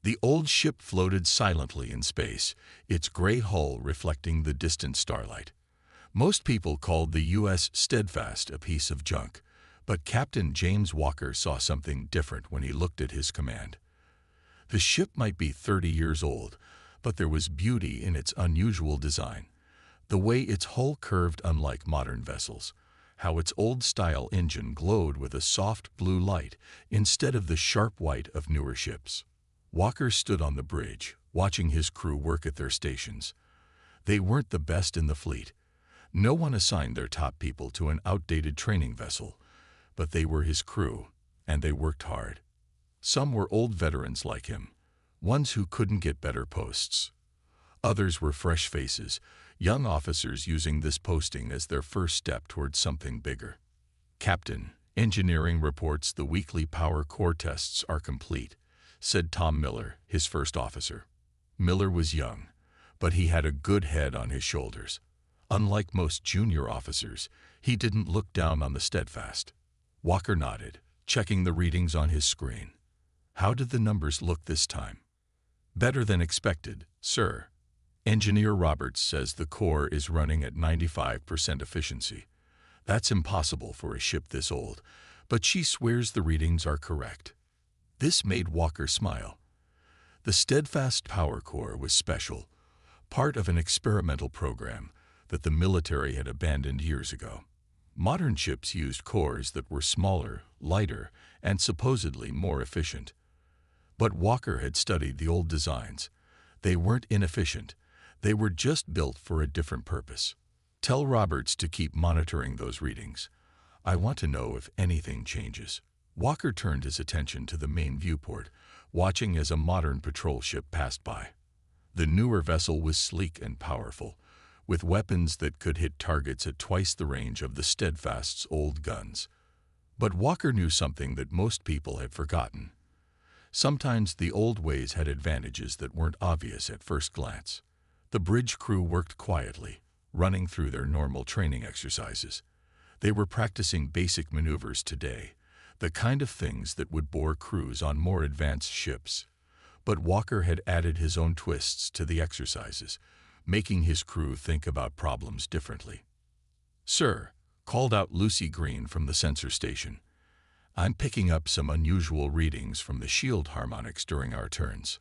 The old ship floated silently in space, its gray hull reflecting the distant starlight. Most people called the U.S. Steadfast a piece of junk, but Captain James Walker saw something different when he looked at his command. The ship might be 30 years old, but there was beauty in its unusual design. The way its hull curved unlike modern vessels, how its old-style engine glowed with a soft blue light instead of the sharp white of newer ships. Walker stood on the bridge, watching his crew work at their stations. They weren't the best in the fleet. No one assigned their top people to an outdated training vessel, but they were his crew, and they worked hard. Some were old veterans like him, ones who couldn't get better posts. Others were fresh faces, young officers using this posting as their first step towards something bigger. "Captain, engineering reports the weekly power core tests are complete," said Tom Miller, his first officer. Miller was young, but he had a good head on his shoulders. Unlike most junior officers, he didn't look down on the Steadfast. Walker nodded, checking the readings on his screen. "How did the numbers look this time?" "Better than expected, sir. Engineer Roberts says the core is running at 95% efficiency. That's impossible for a ship this old, but she swears the readings are correct." This made Walker smile. The Steadfast Power Core was special, part of an experimental program that the military had abandoned years ago. Modern ships used cores that were smaller, lighter, and supposedly more efficient. But Walker had studied the old designs. They weren't inefficient. They were just built for a different purpose. "Tell Roberts to keep monitoring those readings. I want to know if anything changes." Walker turned his attention to the main viewport, watching as a modern patrol ship passed by. The newer vessel was sleek and powerful, with weapons that could hit targets at twice the range of the Steadfast's old guns. But Walker knew something that most people had forgotten. Sometimes the old ways had advantages that weren't obvious at first glance. The bridge crew worked quietly, running through their normal training exercises. They were practicing basic maneuvers today, the kind of things that would bore crews on more advanced ships. But Walker had added his own twists to the exercises, making his crew think about problems differently. "Sir," called out Lucy Green from the sensor station, "I'm picking up some unusual readings from the shield harmonics during our turns."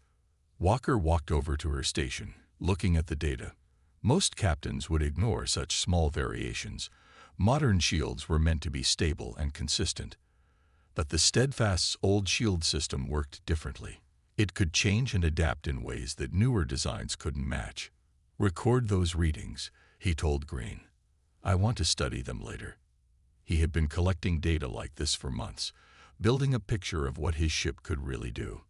Walker walked over to her station, looking at the data. Most captains would ignore such small variations. Modern shields were meant to be stable and consistent. But the Steadfast's old shield system worked differently. It could change and adapt in ways that newer designs couldn't match. "Record those readings," he told Green. "I want to study them later." He had been collecting data like this for months, building a picture of what his ship could really do.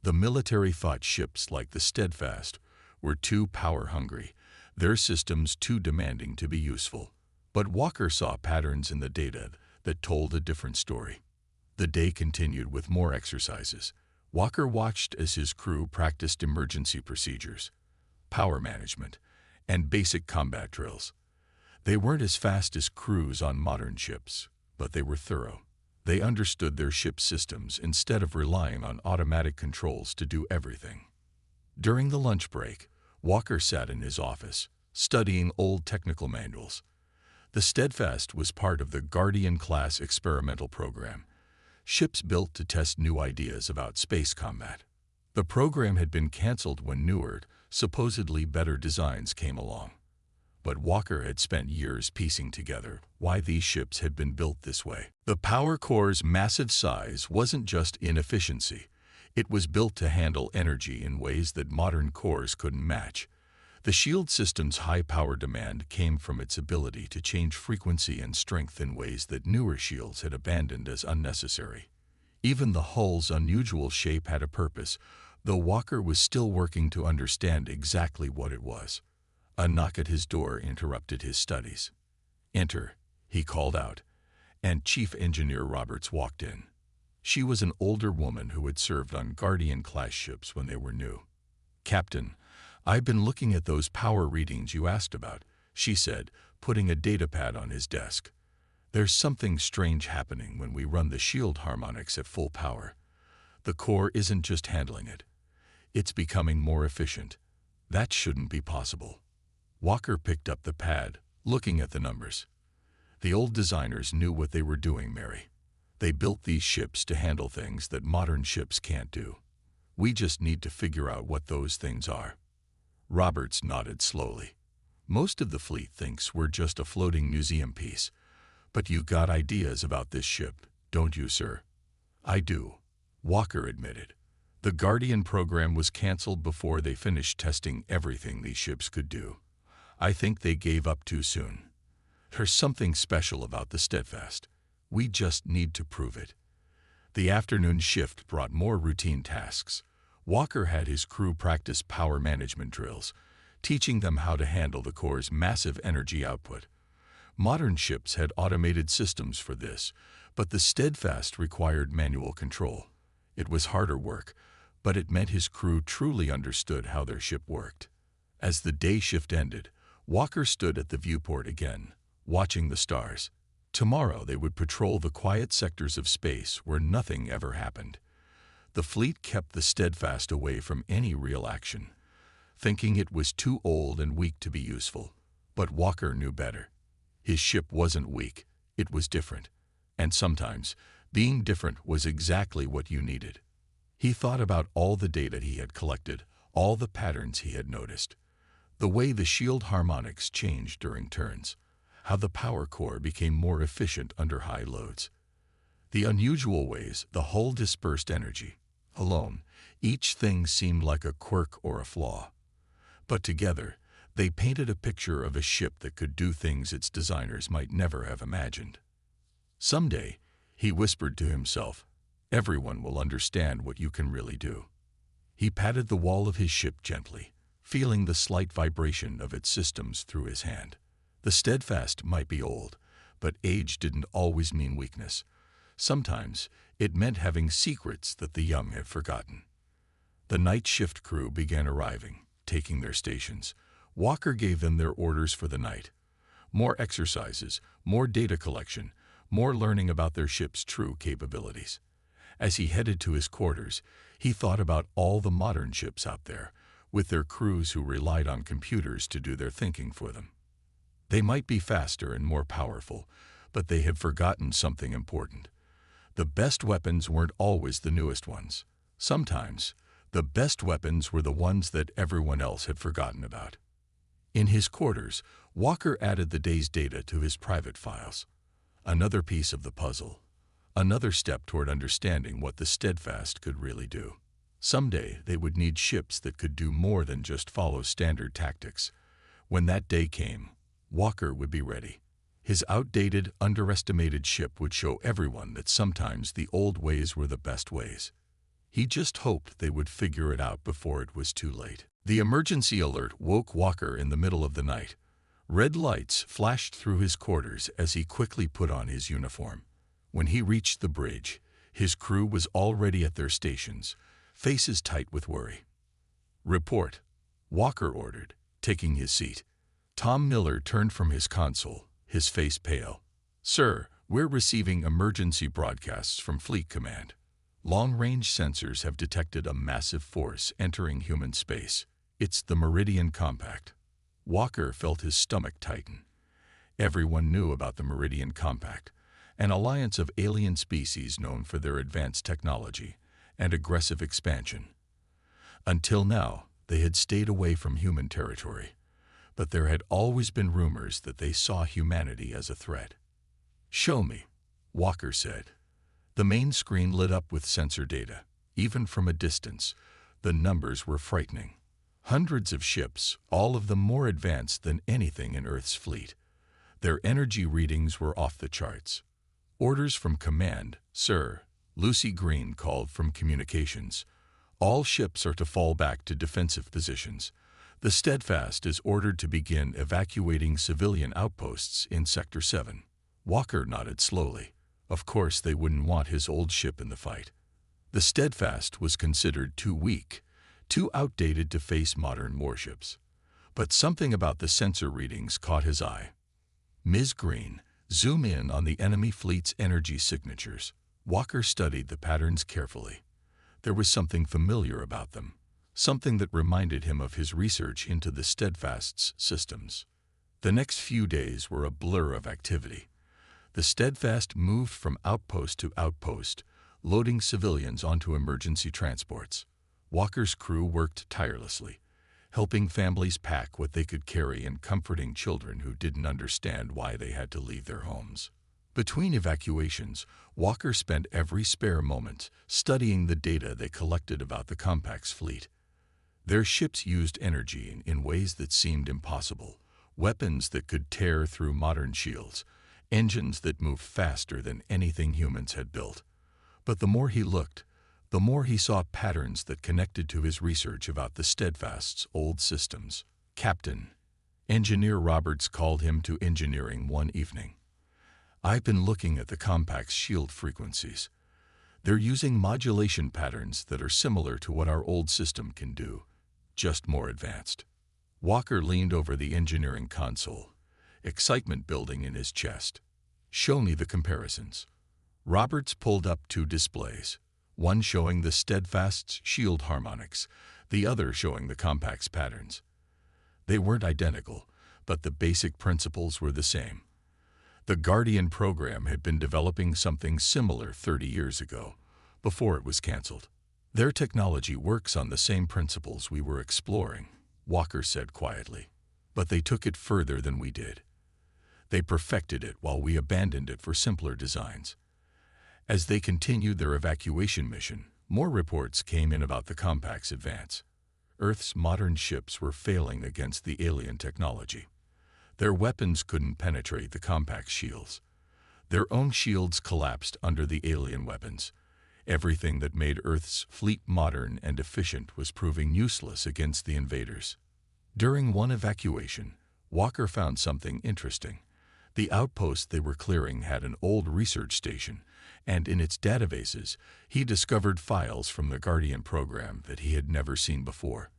The military thought ships like the Steadfast were too power-hungry, their systems too demanding to be useful. But Walker saw patterns in the data that told a different story. The day continued with more exercises. Walker watched as his crew practiced emergency procedures, power management, and basic combat drills. They weren't as fast as crews on modern ships, but they were thorough. They understood their ship's systems instead of relying on automatic controls to do everything. During the lunch break, Walker sat in his office, studying old technical manuals. The Steadfast was part of the Guardian-class experimental program, ships built to test new ideas about space combat. The program had been canceled when newer, supposedly better designs came along. But Walker had spent years piecing together why these ships had been built this way. The power core's massive size wasn't just inefficiency. It was built to handle energy in ways that modern cores couldn't match. The shield system's high power demand came from its ability to change frequency and strength in ways that newer shields had abandoned as unnecessary. Even the hull's unusual shape had a purpose, though Walker was still working to understand exactly what it was. A knock at his door interrupted his studies. "Enter," he called out, and Chief Engineer Roberts walked in. She was an older woman who had served on Guardian-class ships when they were new. "Captain, I've been looking at those power readings you asked about," she said, putting a datapad on his desk. "There's something strange happening when we run the shield harmonics at full power. The core isn't just handling it. It's becoming more efficient. That shouldn't be possible. Walker picked up the pad, looking at the numbers. The old designers knew what they were doing, Mary. They built these ships to handle things that modern ships can't do. We just need to figure out what those things are. Roberts nodded slowly. Most of the fleet thinks we're just a floating museum piece. But you got ideas about this ship, don't you, sir? I do, Walker admitted. The Guardian program was canceled before they finished testing everything these ships could do. I think they gave up too soon. There's something special about the Steadfast. We just need to prove it. The afternoon shift brought more routine tasks. Walker had his crew practice power management drills, teaching them how to handle the core's massive energy output. Modern ships had automated systems for this, but the Steadfast required manual control. It was harder work, but it meant his crew truly understood how their ship worked. As the day shift ended, Walker stood at the viewport again, watching the stars. Tomorrow they would patrol the quiet sectors of space where nothing ever happened. The fleet kept the Steadfast away from any real action, thinking it was too old and weak to be useful. But Walker knew better. His ship wasn't weak, it was different. And sometimes, being different was exactly what you needed. He thought about all the data he had collected, all the patterns he had noticed. The way the shield harmonics changed during turns, how the power core became more efficient under high loads. The unusual ways the hull dispersed energy. Alone, each thing seemed like a quirk or a flaw. But together, they painted a picture of a ship that could do things its designers might never have imagined. Someday, he whispered to himself, everyone will understand what you can really do. He patted the wall of his ship gently, feeling the slight vibration of its systems through his hand. The Steadfast might be old, but age didn't always mean weakness. Sometimes, it meant having secrets that the young have forgotten. The night shift crew began arriving, taking their stations. Walker gave them their orders for the night. More exercises, more data collection, more learning about their ship's true capabilities. As he headed to his quarters, he thought about all the modern ships out there, with their crews who relied on computers to do their thinking for them. They might be faster and more powerful, but they had forgotten something important. The best weapons weren't always the newest ones. Sometimes, the best weapons were the ones that everyone else had forgotten about. In his quarters, Walker added the day's data to his private files. Another piece of the puzzle. Another step toward understanding what the Steadfast could really do. Someday, they would need ships that could do more than just follow standard tactics. When that day came, Walker would be ready. His outdated, underestimated ship would show everyone that sometimes the old ways were the best ways. He just hoped they would figure it out before it was too late. The emergency alert woke Walker in the middle of the night. Red lights flashed through his quarters as he quickly put on his uniform. When he reached the bridge, his crew was already at their stations, faces tight with worry. "Report," Walker ordered, taking his seat. Tom Miller turned from his console, his face pale. "Sir, we're receiving emergency broadcasts from Fleet Command. Long-range sensors have detected a massive force entering human space. It's the Meridian Compact." Walker felt his stomach tighten. Everyone knew about the Meridian Compact, an alliance of alien species known for their advanced technology and aggressive expansion. Until now, they had stayed away from human territory, but there had always been rumors that they saw humanity as a threat. "Show me," Walker said. The main screen lit up with sensor data. Even from a distance, the numbers were frightening. Hundreds of ships, all of them more advanced than anything in Earth's fleet. Their energy readings were off the charts. "Orders from command, sir," Lucy Green called from communications. "All ships are to fall back to defensive positions. The Steadfast is ordered to begin evacuating civilian outposts in Sector 7. Walker nodded slowly. Of course they wouldn't want his old ship in the fight. The Steadfast was considered too weak, too outdated to face modern warships. But something about the sensor readings caught his eye. "Ms. Green, zoom in on the enemy fleet's energy signatures." Walker studied the patterns carefully. There was something familiar about them. something that reminded him of his research into the Steadfast's systems. The next few days were a blur of activity. The Steadfast moved from outpost to outpost, loading civilians onto emergency transports. Walker's crew worked tirelessly, helping families pack what they could carry and comforting children who didn't understand why they had to leave their homes. Between evacuations, Walker spent every spare moment studying the data they collected about the Compact's fleet. Their ships used energy in ways that seemed impossible, weapons that could tear through modern shields, engines that moved faster than anything humans had built. But the more he looked, the more he saw patterns that connected to his research about the Steadfast's old systems. Captain, Engineer Roberts called him to engineering one evening. "I've been looking at the Compact's shield frequencies. They're using modulation patterns that are similar to what our old system can do, just more advanced." Walker leaned over the engineering console, excitement building in his chest. "Show me the comparisons." Roberts pulled up two displays, one showing the Steadfast's shield harmonics, the other showing the Compact's patterns. They weren't identical, but the basic principles were the same. The Guardian program had been developing something similar 30 years ago, before it was canceled. "Their technology works on the same principles we were exploring," Walker said quietly. "But they took it further than we did. They perfected it while we abandoned it for simpler designs." As they continued their evacuation mission, more reports came in about the Compact's advance. Earth's modern ships were failing against the alien technology. Their weapons couldn't penetrate the Compact's shields. Their own shields collapsed under the alien weapons. Everything that made Earth's fleet modern and efficient was proving useless against the invaders. During one evacuation, Walker found something interesting. The outpost they were clearing had an old research station, and in its databases, he discovered files from the Guardian program that he had never seen before.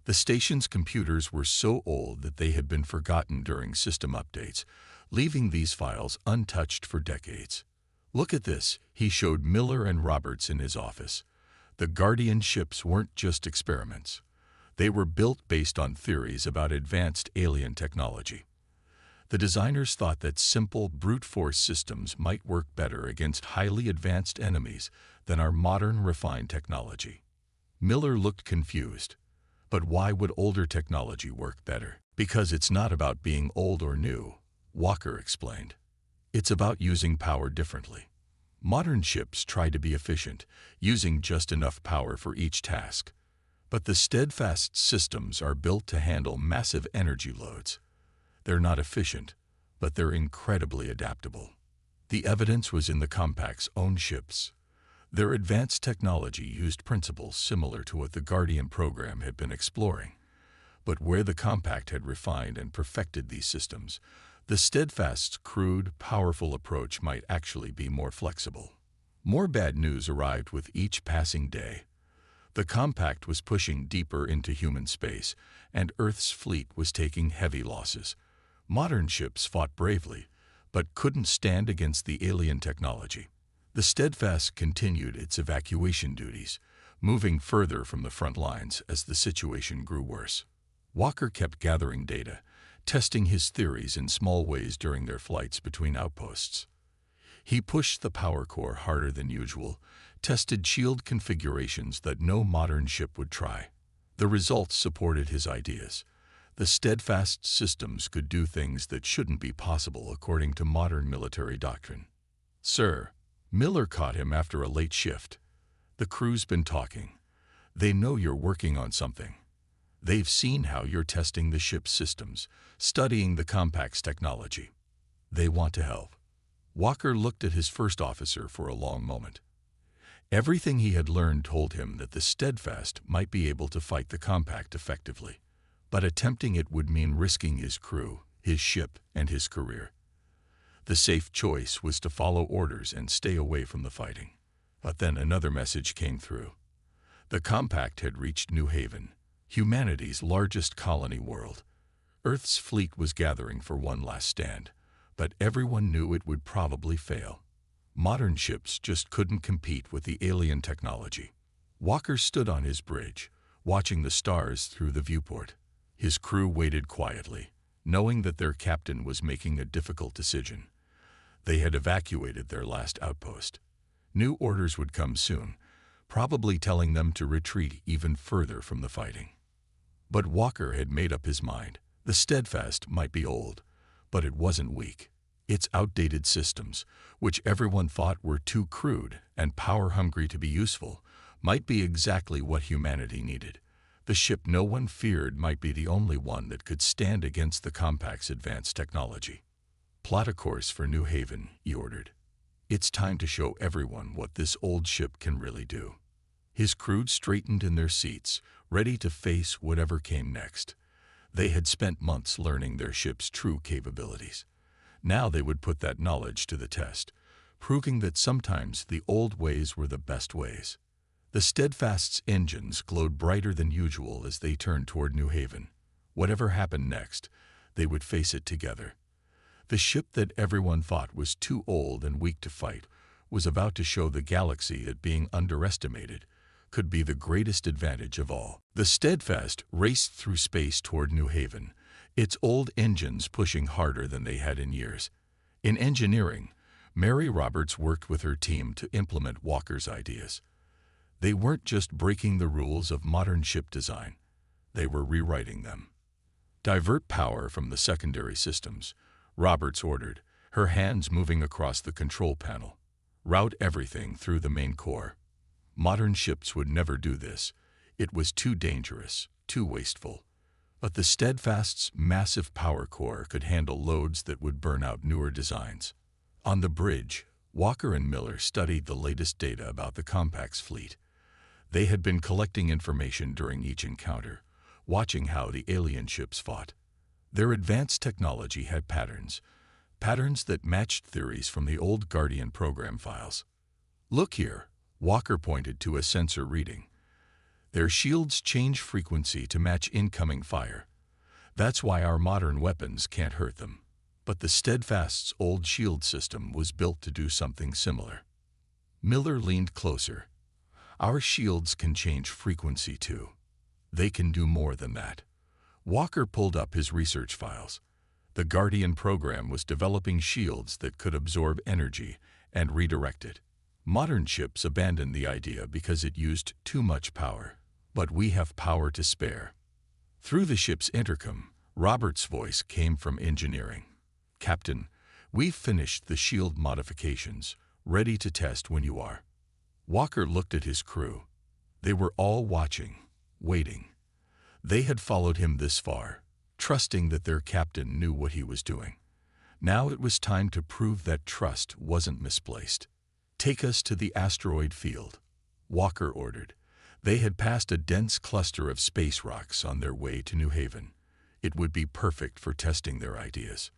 The station's computers were so old that they had been forgotten during system updates, leaving these files untouched for decades. "Look at this," he showed Miller and Roberts in his office. The Guardian ships weren't just experiments. They were built based on theories about advanced alien technology. The designers thought that simple, brute force systems might work better against highly advanced enemies than our modern, refined technology. Miller looked confused. "But why would older technology work better?" "Because it's not about being old or new," Walker explained. "It's about using power differently. Modern ships try to be efficient, using just enough power for each task. But the Steadfast systems are built to handle massive energy loads. They're not efficient, but they're incredibly adaptable." The evidence was in the Compact's own ships. Their advanced technology used principles similar to what the Guardian program had been exploring. But where the Compact had refined and perfected these systems, the Steadfast's crude, powerful approach might actually be more flexible. More bad news arrived with each passing day. The Compact was pushing deeper into human space, and Earth's fleet was taking heavy losses. Modern ships fought bravely, but couldn't stand against the alien technology. The Steadfast continued its evacuation duties, moving further from the front lines as the situation grew worse. Walker kept gathering data, testing his theories in small ways during their flights between outposts. He pushed the power core harder than usual, tested shield configurations that no modern ship would try. The results supported his ideas. The Steadfast systems could do things that shouldn't be possible according to modern military doctrine. "Sir," Miller caught him after a late shift. "The crew's been talking. They know you're working on something. They've seen how you're testing the ship's systems, studying the Compact's technology. They want to help." Walker looked at his first officer for a long moment. Everything he had learned told him that the Steadfast might be able to fight the Compact effectively, but attempting it would mean risking his crew, his ship, and his career. The safe choice was to follow orders and stay away from the fighting. But then another message came through. The Compact had reached New Haven, humanity's largest colony world. Earth's fleet was gathering for one last stand, but everyone knew it would probably fail. Modern ships just couldn't compete with the alien technology. Walker stood on his bridge, watching the stars through the viewport. His crew waited quietly, knowing that their captain was making a difficult decision. They had evacuated their last outpost. New orders would come soon, probably telling them to retreat even further from the fighting. But Walker had made up his mind. The Steadfast might be old, but it wasn't weak. Its outdated systems, which everyone thought were too crude and power-hungry to be useful, might be exactly what humanity needed. The ship no one feared might be the only one that could stand against the Compact's advanced technology. "Plot a course for New Haven," he ordered. "It's time to show everyone what this old ship can really do." His crew straightened in their seats, ready to face whatever came next. They had spent months learning their ship's true capabilities. Now they would put that knowledge to the test, proving that sometimes the old ways were the best ways. The Steadfast's engines glowed brighter than usual as they turned toward New Haven. Whatever happened next, they would face it together. The ship that everyone thought was too old and weak to fight was about to show the galaxy that being underestimated could be the greatest advantage of all. The Steadfast raced through space toward New Haven, its old engines pushing harder than they had in years. In engineering, Mary Roberts worked with her team to implement Walker's ideas. They weren't just breaking the rules of modern ship design, they were rewriting them. "Divert power from the secondary systems," Roberts ordered, her hands moving across the control panel. "Route everything through the main core." Modern ships would never do this. It was too dangerous, too wasteful. But the Steadfast's massive power core could handle loads that would burn out newer designs. On the bridge, Walker and Miller studied the latest data about the Compact's fleet. They had been collecting information during each encounter, watching how the alien ships fought. Their advanced technology had patterns that matched theories from the old Guardian program files. "Look here," Walker pointed to a sensor reading. "Their shields change frequency to match incoming fire. That's why our modern weapons can't hurt them. But the Steadfast's old shield system was built to do something similar." Miller leaned closer. "Our shields can change frequency too. They can do more than that." Walker pulled up his research files. The Guardian program was developing shields that could absorb energy and redirect it. Modern ships abandoned the idea because it used too much power. But we have power to spare. Through the ship's intercom, Roberts' voice came from engineering. "Captain, we've finished the shield modifications, ready to test when you are." Walker looked at his crew. They were all watching, waiting. They had followed him this far, trusting that their captain knew what he was doing. Now it was time to prove that trust wasn't misplaced. "Take us to the asteroid field," Walker ordered. They had passed a dense cluster of space rocks on their way to New Haven. It would be perfect for testing their ideas.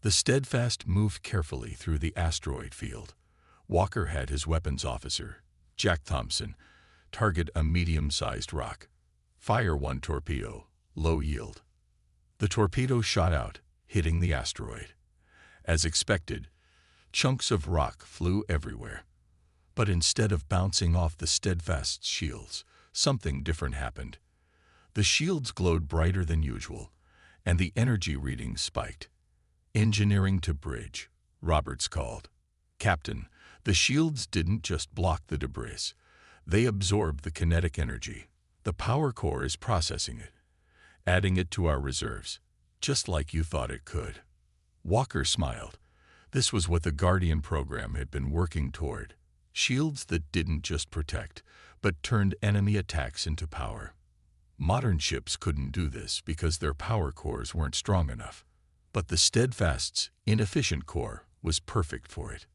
The Steadfast moved carefully through the asteroid field. Walker had his weapons officer, Jack Thompson, target a medium-sized rock. "Fire one torpedo, low yield." The torpedo shot out, hitting the asteroid. As expected, chunks of rock flew everywhere. But instead of bouncing off the Steadfast's shields, something different happened. The shields glowed brighter than usual, and the energy readings spiked. "Engineering to bridge," Roberts called. "Captain, the shields didn't just block the debris. They absorbed the kinetic energy. The power core is processing it, adding it to our reserves, just like you thought it could." Walker smiled. This was what the Guardian program had been working toward. Shields that didn't just protect, but turned enemy attacks into power. Modern ships couldn't do this because their power cores weren't strong enough. But the Steadfast's inefficient core was perfect for it.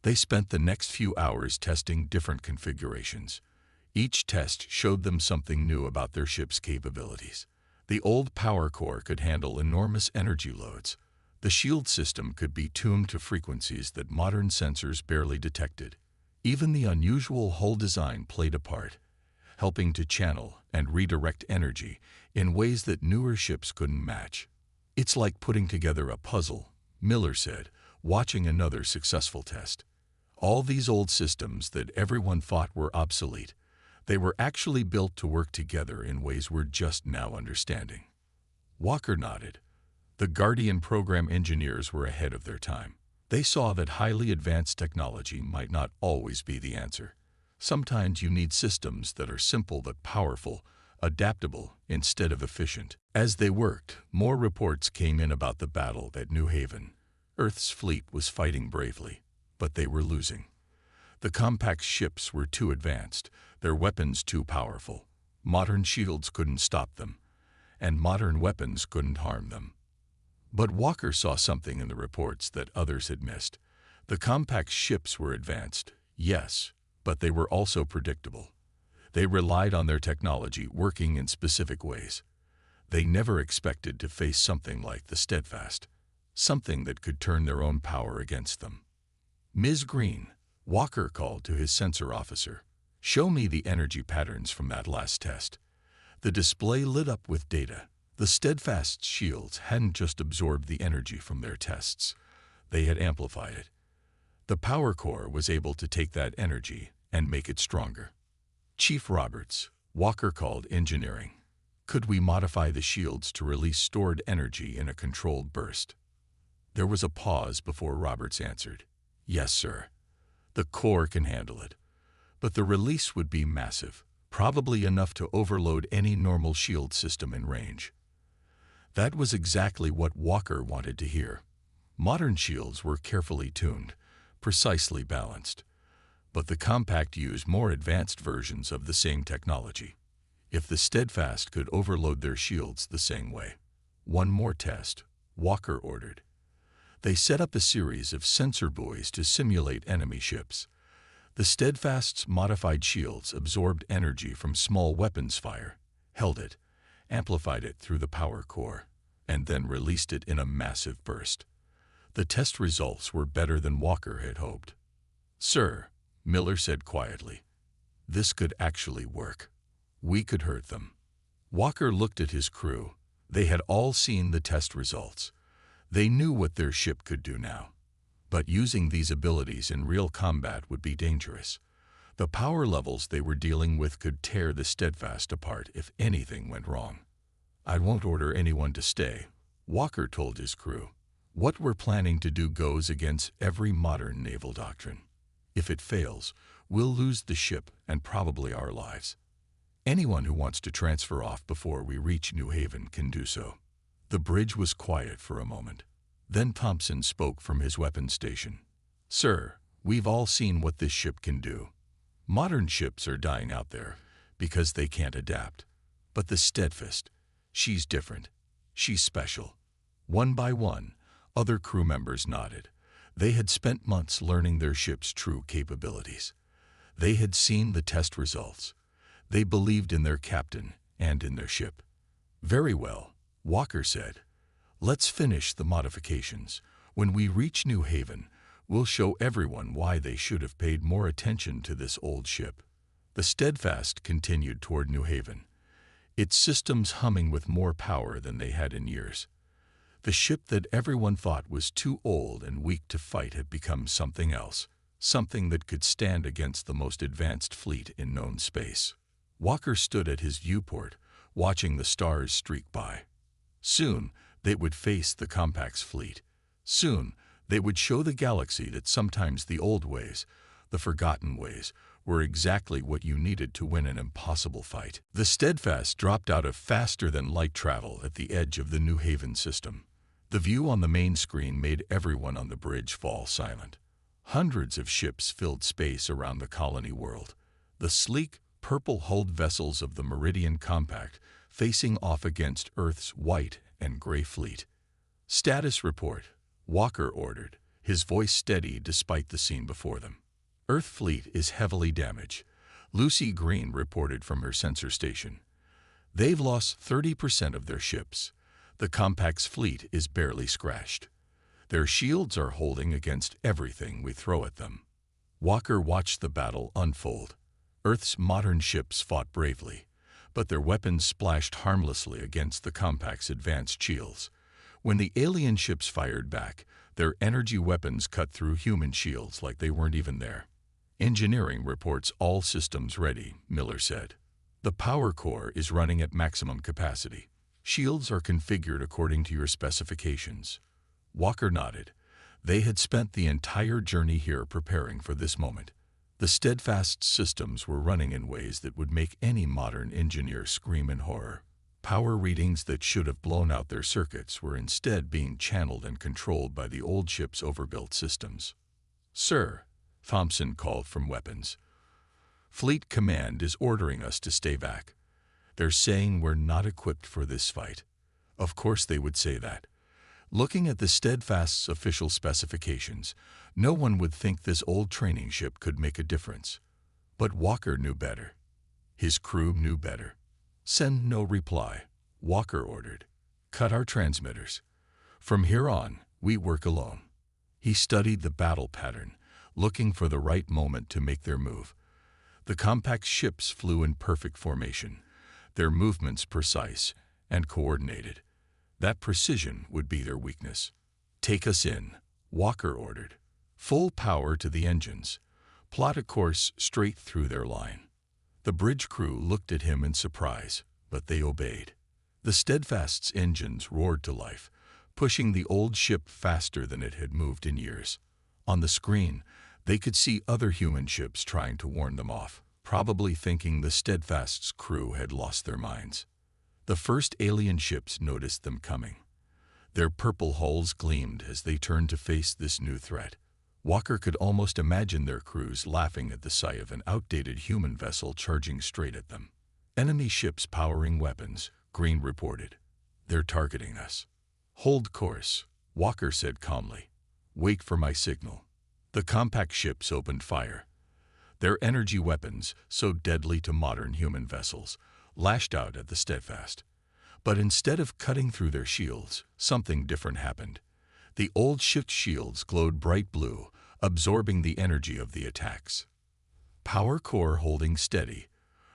They spent the next few hours testing different configurations. Each test showed them something new about their ship's capabilities. The old power core could handle enormous energy loads. The shield system could be tuned to frequencies that modern sensors barely detected. Even the unusual hull design played a part, helping to channel and redirect energy in ways that newer ships couldn't match. "It's like putting together a puzzle," Miller said, watching another successful test. All these old systems that everyone thought were obsolete, They were actually built to work together in ways we're just now understanding. Walker nodded. The Guardian program engineers were ahead of their time. They saw that highly advanced technology might not always be the answer. Sometimes you need systems that are simple but powerful, adaptable instead of efficient. As they worked, more reports came in about the battle at New Haven. Earth's fleet was fighting bravely, but they were losing. The compact ships were too advanced, their weapons too powerful. Modern shields couldn't stop them, and modern weapons couldn't harm them. But Walker saw something in the reports that others had missed. The compact ships were advanced, yes, but they were also predictable. They relied on their technology working in specific ways. They never expected to face something like the Steadfast, something that could turn their own power against them. "Ms. Green," Walker called to his sensor officer, "show me the energy patterns from that last test." The display lit up with data. The Steadfast's shields hadn't just absorbed the energy from their tests. They had amplified it. The power core was able to take that energy and make it stronger. "Chief Roberts," Walker called engineering, "could we modify the shields to release stored energy in a controlled burst?" There was a pause before Roberts answered, "Yes, sir. The core can handle it. But the release would be massive, probably enough to overload any normal shield system in range." That was exactly what Walker wanted to hear. Modern shields were carefully tuned, precisely balanced. But the compact used more advanced versions of the same technology. If the Steadfast could overload their shields the same way. "One more test," Walker ordered. They set up a series of sensor buoys to simulate enemy ships. The Steadfast's modified shields absorbed energy from small weapons fire, held it, amplified it through the power core, and then released it in a massive burst. The test results were better than Walker had hoped. "Sir," Miller said quietly, "this could actually work. We could hurt them." Walker looked at his crew. They had all seen the test results. They knew what their ship could do now. But using these abilities in real combat would be dangerous. The power levels they were dealing with could tear the Steadfast apart if anything went wrong. "I won't order anyone to stay," Walker told his crew. "What we're planning to do goes against every modern naval doctrine. If it fails, we'll lose the ship and probably our lives. Anyone who wants to transfer off before we reach New Haven can do so." The bridge was quiet for a moment. Then Thompson spoke from his weapons station. "Sir, we've all seen what this ship can do. Modern ships are dying out there because they can't adapt. But the Steadfast, she's different. She's special." One by one, other crew members nodded. They had spent months learning their ship's true capabilities. They had seen the test results. They believed in their captain and in their ship. "Very well," Walker said. "Let's finish the modifications. When we reach New Haven, we'll show everyone why they should have paid more attention to this old ship." The Steadfast continued toward New Haven, its systems humming with more power than they had in years. The ship that everyone thought was too old and weak to fight had become something else, something that could stand against the most advanced fleet in known space. Walker stood at his viewport, watching the stars streak by. Soon, they would face the compact's fleet. Soon, they would show the galaxy that sometimes the old ways, the forgotten ways, were exactly what you needed to win an impossible fight. The Steadfast dropped out of faster-than-light travel at the edge of the New Haven system. The view on the main screen made everyone on the bridge fall silent. Hundreds of ships filled space around the colony world. The sleek, purple-hulled vessels of the Meridian Compact facing off against Earth's white and gray fleet. "Status report," Walker ordered, his voice steady despite the scene before them. "Earth fleet is heavily damaged," Lucy Green reported from her sensor station. "They've lost 30% of their ships. The Compact's fleet is barely scratched. Their shields are holding against everything we throw at them." Walker watched the battle unfold. Earth's modern ships fought bravely, but their weapons splashed harmlessly against the Compact's advanced shields. When the alien ships fired back, their energy weapons cut through human shields like they weren't even there. Engineering reports all systems ready, Miller said. The power core is running at maximum capacity. Shields are configured according to your specifications. Walker nodded. They had spent the entire journey here preparing for this moment. The steadfast systems were running in ways that would make any modern engineer scream in horror. Power readings that should have blown out their circuits were instead being channeled and controlled by the old ship's overbuilt systems. "Sir," Thompson called from weapons. "Fleet Command is ordering us to stay back. They're saying we're not equipped for this fight." Of course they would say that. Looking at the Steadfast's official specifications, no one would think this old training ship could make a difference. But Walker knew better. His crew knew better. "Send no reply," Walker ordered. "Cut our transmitters. From here on, we work alone." He studied the battle pattern, looking for the right moment to make their move. The compact ships flew in perfect formation, their movements precise and coordinated. That precision would be their weakness. "Take us in," Walker ordered. "Full power to the engines. Plot a course straight through their line." The bridge crew looked at him in surprise, but they obeyed. The Steadfast's engines roared to life, pushing the old ship faster than it had moved in years. On the screen, they could see other human ships trying to warn them off, probably thinking the Steadfast's crew had lost their minds. The first alien ships noticed them coming. Their purple hulls gleamed as they turned to face this new threat. Walker could almost imagine their crews laughing at the sight of an outdated human vessel charging straight at them. "Enemy ships powering weapons," Green reported. "They're targeting us." "Hold course," Walker said calmly. "Wait for my signal." The compact ships opened fire. Their energy weapons, so deadly to modern human vessels, lashed out at the Steadfast. But instead of cutting through their shields, something different happened. The old ship's shields glowed bright blue, absorbing the energy of the attacks. "Power core holding steady,"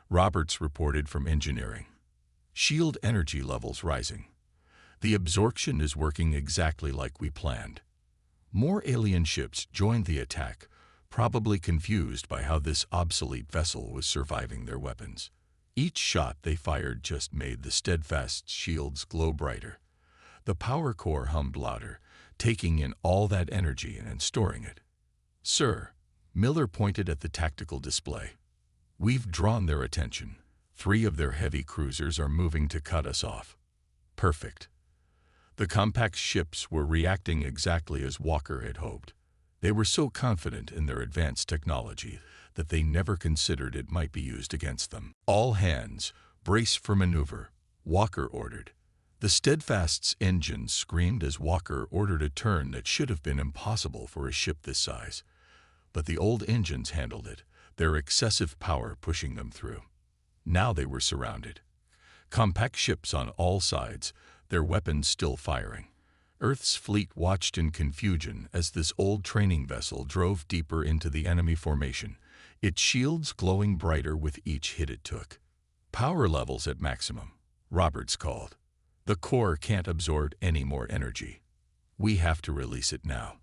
Roberts reported from engineering. "Shield energy levels rising. The absorption is working exactly like we planned." More alien ships joined the attack, probably confused by how this obsolete vessel was surviving their weapons. Each shot they fired just made the Steadfast's shields glow brighter. The power core hummed louder, taking in all that energy and storing it. "Sir," Miller pointed at the tactical display. "We've drawn their attention. 3 of their heavy cruisers are moving to cut us off." "Perfect." The compact ships were reacting exactly as Walker had hoped. They were so confident in their advanced technology that they never considered it might be used against them. "All hands, brace for maneuver," Walker ordered. The Steadfast's engines screamed as Walker ordered a turn that should have been impossible for a ship this size. But the old engines handled it, their excessive power pushing them through. Now they were surrounded. Compact ships on all sides, their weapons still firing. Earth's fleet watched in confusion as this old training vessel drove deeper into the enemy formation, its shields glowing brighter with each hit it took. "Power levels at maximum," Roberts called. "The core can't absorb any more energy. We have to release it now."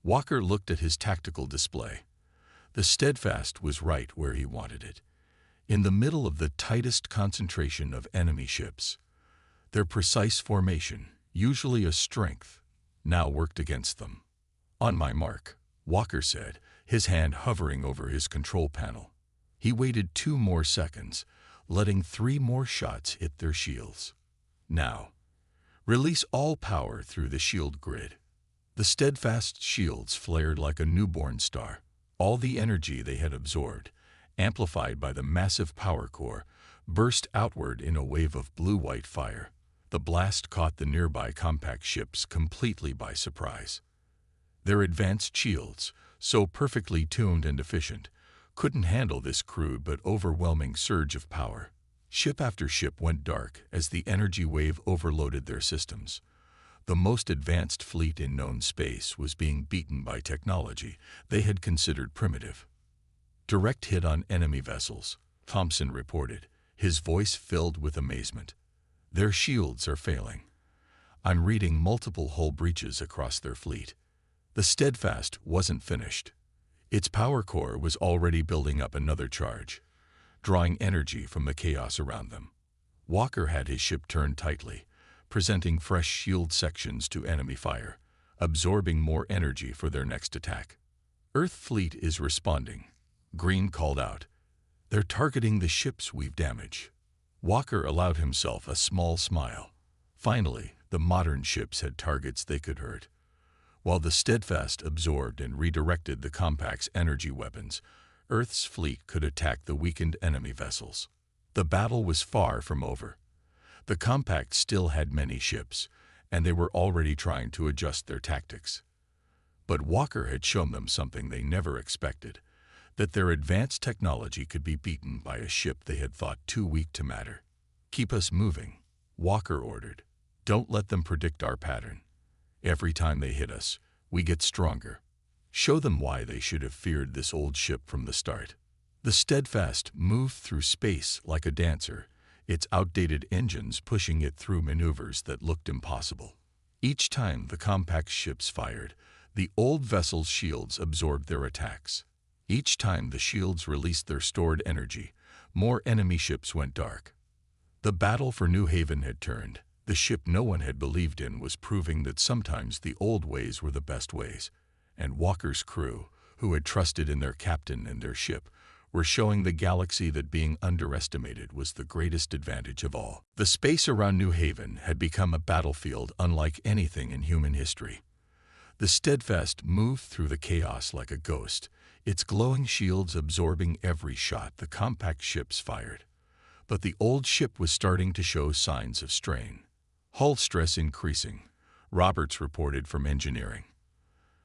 Walker looked at his tactical display. The Steadfast was right where he wanted it, in the middle of the tightest concentration of enemy ships. Their precise formation, usually a strength, now worked against them. "On my mark," Walker said, his hand hovering over his control panel. He waited 2 more seconds, letting 3 more shots hit their shields. "Now, release all power through the shield grid." The Steadfast shields flared like a newborn star. All the energy they had absorbed, amplified by the massive power core, burst outward in a wave of blue-white fire. The blast caught the nearby compact ships completely by surprise. Their advanced shields, so perfectly tuned and efficient, couldn't handle this crude but overwhelming surge of power. Ship after ship went dark as the energy wave overloaded their systems. The most advanced fleet in known space was being beaten by technology they had considered primitive. "Direct hit on enemy vessels," Thompson reported, his voice filled with amazement. "Their shields are failing. I'm reading multiple hull breaches across their fleet." The Steadfast wasn't finished. Its power core was already building up another charge, drawing energy from the chaos around them. Walker had his ship turned tightly, presenting fresh shield sections to enemy fire, absorbing more energy for their next attack. Earth fleet is responding, Green called out. They're targeting the ships we've damaged. Walker allowed himself a small smile. Finally, the modern ships had targets they could hurt. While the Steadfast absorbed and redirected the Compact's energy weapons, Earth's fleet could attack the weakened enemy vessels. The battle was far from over. The Compact still had many ships, and they were already trying to adjust their tactics. But Walker had shown them something they never expected, that their advanced technology could be beaten by a ship they had thought too weak to matter. "Keep us moving," Walker ordered. "Don't let them predict our pattern. Every time they hit us, we get stronger. Show them why they should have feared this old ship from the start." The Steadfast moved through space like a dancer, its outdated engines pushing it through maneuvers that looked impossible. Each time the Compact ships fired, the old vessel's shields absorbed their attacks. Each time the shields released their stored energy, more enemy ships went dark. The battle for New Haven had turned. The ship no one had believed in was proving that sometimes the old ways were the best ways, and Walker's crew, who had trusted in their captain and their ship, were showing the galaxy that being underestimated was the greatest advantage of all. The space around New Haven had become a battlefield unlike anything in human history. The Steadfast moved through the chaos like a ghost, its glowing shields absorbing every shot the Compact ships fired. But the old ship was starting to show signs of strain. Hull stress increasing, Roberts reported from engineering.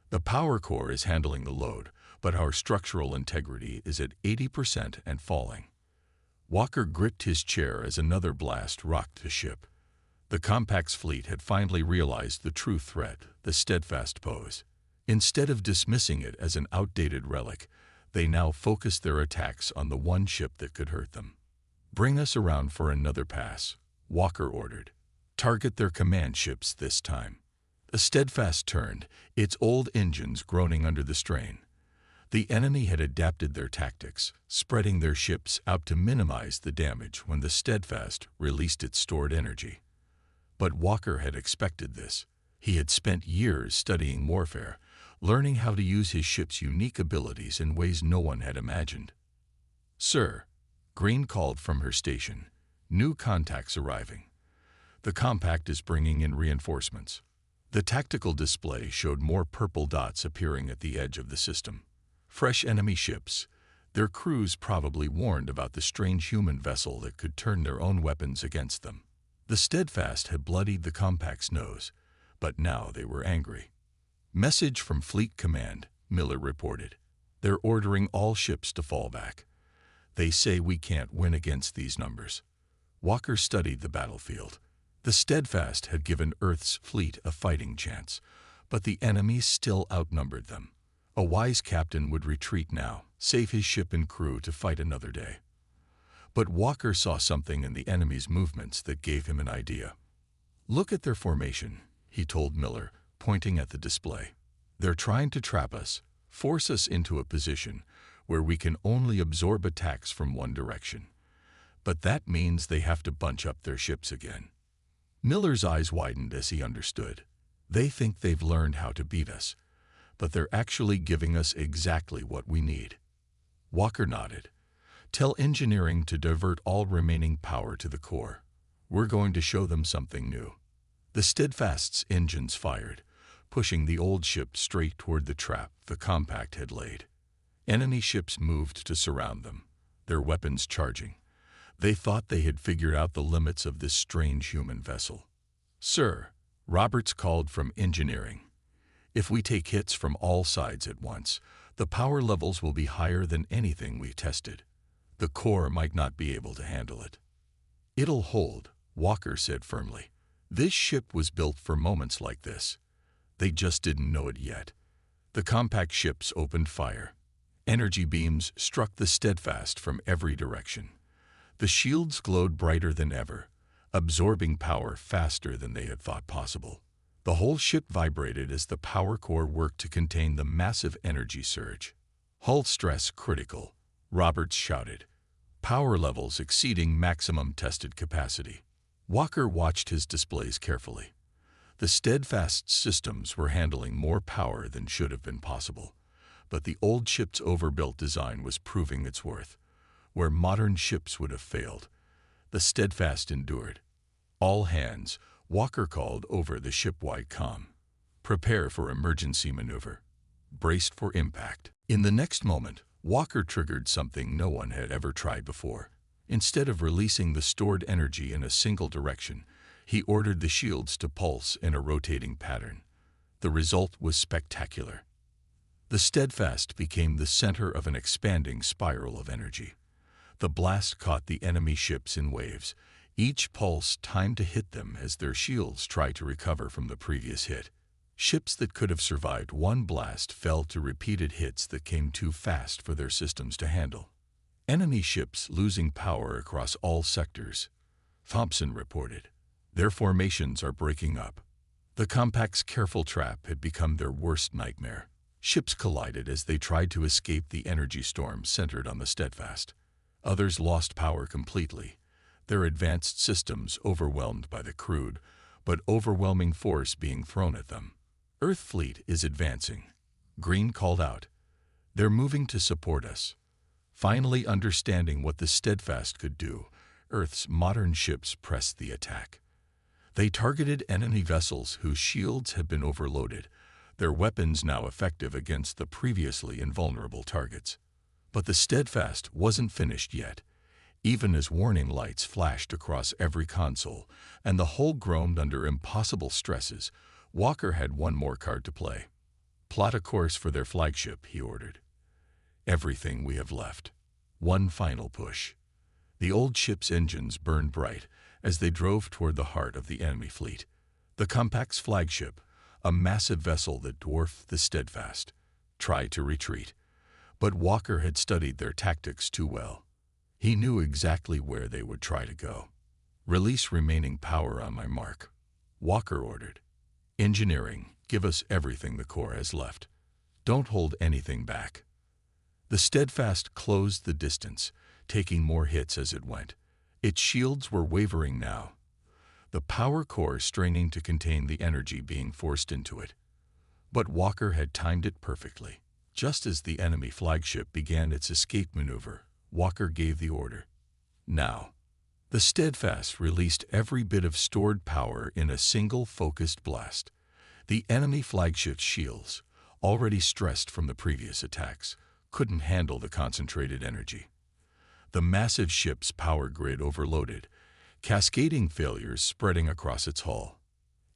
"The power core is handling the load, but our structural integrity is at 80% and falling." Walker gripped his chair as another blast rocked the ship. The Compact's fleet had finally realized the true threat the Steadfast posed. Instead of dismissing it as an outdated relic, they now focused their attacks on the one ship that could hurt them. "Bring us around for another pass," Walker ordered. "Target their command ships this time." The Steadfast turned, its old engines groaning under the strain. The enemy had adapted their tactics, spreading their ships out to minimize the damage when the Steadfast released its stored energy. But Walker had expected this. He had spent years studying warfare, learning how to use his ship's unique abilities in ways no one had imagined. "Sir," Green called from her station, "new contacts arriving. The Compact is bringing in reinforcements." The tactical display showed more purple dots appearing at the edge of the system. Fresh enemy ships, their crews probably warned about the strange human vessel that could turn their own weapons against them. The Steadfast had bloodied the Compact's nose, but now they were angry. "Message from Fleet Command," Miller reported. "They're ordering all ships to fall back. They say we can't win against these numbers." Walker studied the battlefield. The Steadfast had given Earth's fleet a fighting chance, but the enemy still outnumbered them. A wise captain would retreat now, save his ship and crew to fight another day. But Walker saw something in the enemy's movements that gave him an idea. "Look at their formation," he told Miller, pointing at the display. "They're trying to trap us, force us into a position where we can only absorb attacks from one direction. But that means they have to bunch up their ships again." Miller's eyes widened as he understood. "They think they've learned how to beat us, but they're actually giving us exactly what we need." Walker nodded. "Tell engineering to divert all remaining power to the core. We're going to show them something new." The Steadfast's engines fired, pushing the old ship straight toward the trap the Compact had laid. Enemy ships moved to surround them, their weapons charging. They thought they had figured out the limits of this strange human vessel. "Sir," Roberts called from engineering, "if we take hits from all sides at once, the power levels will be higher than anything we tested. The core might not be able to handle it." "It'll hold," Walker said firmly. "This ship was built for moments like this. They just didn't know it yet." The Compact ships opened fire. Energy beams struck the Steadfast from every direction. The shields glowed brighter than ever, absorbing power faster than they had thought possible. The whole ship vibrated as the power core worked to contain the massive energy surge. Hull stress critical, Roberts shouted. Power levels exceeding maximum tested capacity. Walker watched his displays carefully. The steadfast systems were handling more power than should have been possible, but the old ship's overbuilt design was proving its worth. Where modern ships would have failed, the steadfast endured. All hands, Walker called over the ship-wide comm. Prepare for emergency maneuver. Braced for impact. In the next moment, Walker triggered something no one had ever tried before. Instead of releasing the stored energy in a single direction, he ordered the shields to pulse in a rotating pattern. The result was spectacular. The steadfast became the center of an expanding spiral of energy. The blast caught the enemy ships in waves, each pulse timed to hit them as their shields tried to recover from the previous hit. Ships that could have survived one blast fell to repeated hits that came too fast for their systems to handle. Enemy ships losing power across all sectors. Thompson reported. Their formations are breaking up. The compact's careful trap had become their worst nightmare. Ships collided as they tried to escape the energy storm centered on the steadfast. Others lost power completely, their advanced systems overwhelmed by the crude but overwhelming force being thrown at them. Earth fleet is advancing. Green called out. They're moving to support us. Finally understanding what the steadfast could do, Earth's modern ships pressed the attack. They targeted enemy vessels whose shields had been overloaded, their weapons now effective against the previously invulnerable targets. But the steadfast wasn't finished yet. Even as warning lights flashed across every console and the hull groaned under impossible stresses, Walker had one more card to play. Plot a course for their flagship, he ordered. Everything we have left. One final push. The old ship's engines burned bright as they drove toward the heart of the enemy fleet. The compact's flagship, a massive vessel that dwarfed the steadfast, tried to retreat. But Walker had studied their tactics too well. He knew exactly where they would try to go. Release remaining power on my mark, Walker ordered. Engineering, give us everything the Corps has left. Don't hold anything back. The steadfast closed the distance, taking more hits as it went. Its shields were wavering now, the power core straining to contain the energy being forced into it. But Walker had timed it perfectly. Just as the enemy flagship began its escape maneuver, Walker gave the order. Now. The steadfast released every bit of stored power in a single focused blast. The enemy flagship's shields, already stressed from the previous attacks, couldn't handle the concentrated energy. The massive ship's power grid overloaded, cascading failures spreading across its hull.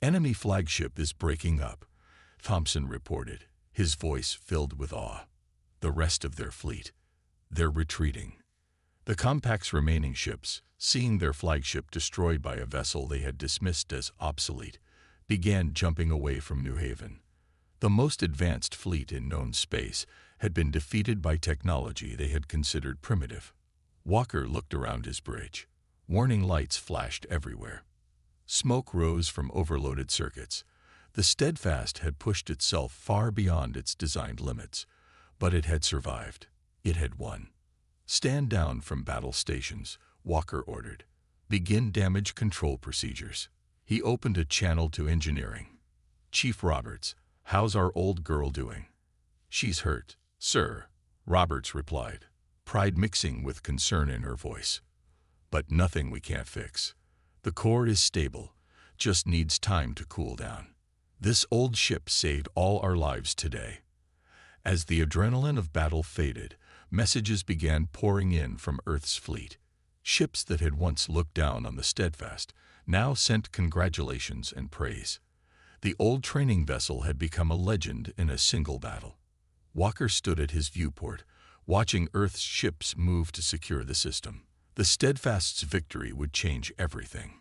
Enemy flagship is breaking up, Thompson reported, his voice filled with awe. The rest of their fleet. They're retreating. The compact's remaining ships, seeing their flagship destroyed by a vessel they had dismissed as obsolete, began jumping away from New Haven. The most advanced fleet in known space had been defeated by technology they had considered primitive. Walker looked around his bridge. Warning lights flashed everywhere. Smoke rose from overloaded circuits. The steadfast had pushed itself far beyond its designed limits, but it had survived. It had won. Stand down from battle stations, Walker ordered. Begin damage control procedures. He opened a channel to engineering. Chief Roberts, how's our old girl doing? She's hurt, sir, Roberts replied, pride mixing with concern in her voice. But nothing we can't fix. The core is stable, just needs time to cool down. This old ship saved all our lives today. As the adrenaline of battle faded, messages began pouring in from Earth's fleet. Ships that had once looked down on the steadfast now sent congratulations and praise. The old training vessel had become a legend in a single battle. Walker stood at his viewport, watching Earth's ships move to secure the system. The steadfast's victory would change everything.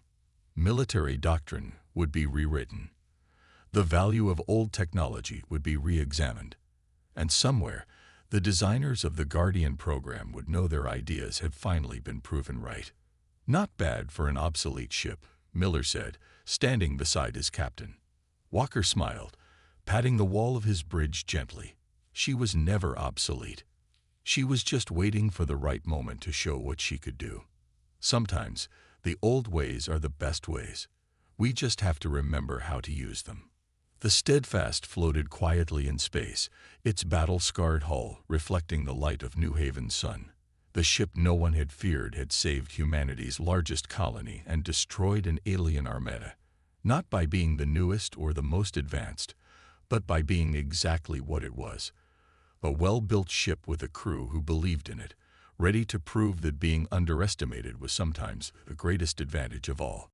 Military doctrine would be rewritten. The value of old technology would be re-examined. And somewhere, the designers of the Guardian program would know their ideas had finally been proven right. Not bad for an obsolete ship, Miller said, standing beside his captain. Walker smiled, patting the wall of his bridge gently. She was never obsolete. She was just waiting for the right moment to show what she could do. Sometimes, the old ways are the best ways. We just have to remember how to use them. The Steadfast floated quietly in space, its battle-scarred hull reflecting the light of New Haven's sun. The ship no one had feared had saved humanity's largest colony and destroyed an alien armada, not by being the newest or the most advanced, but by being exactly what it was: a well-built ship with a crew who believed in it, ready to prove that being underestimated was sometimes the greatest advantage of all.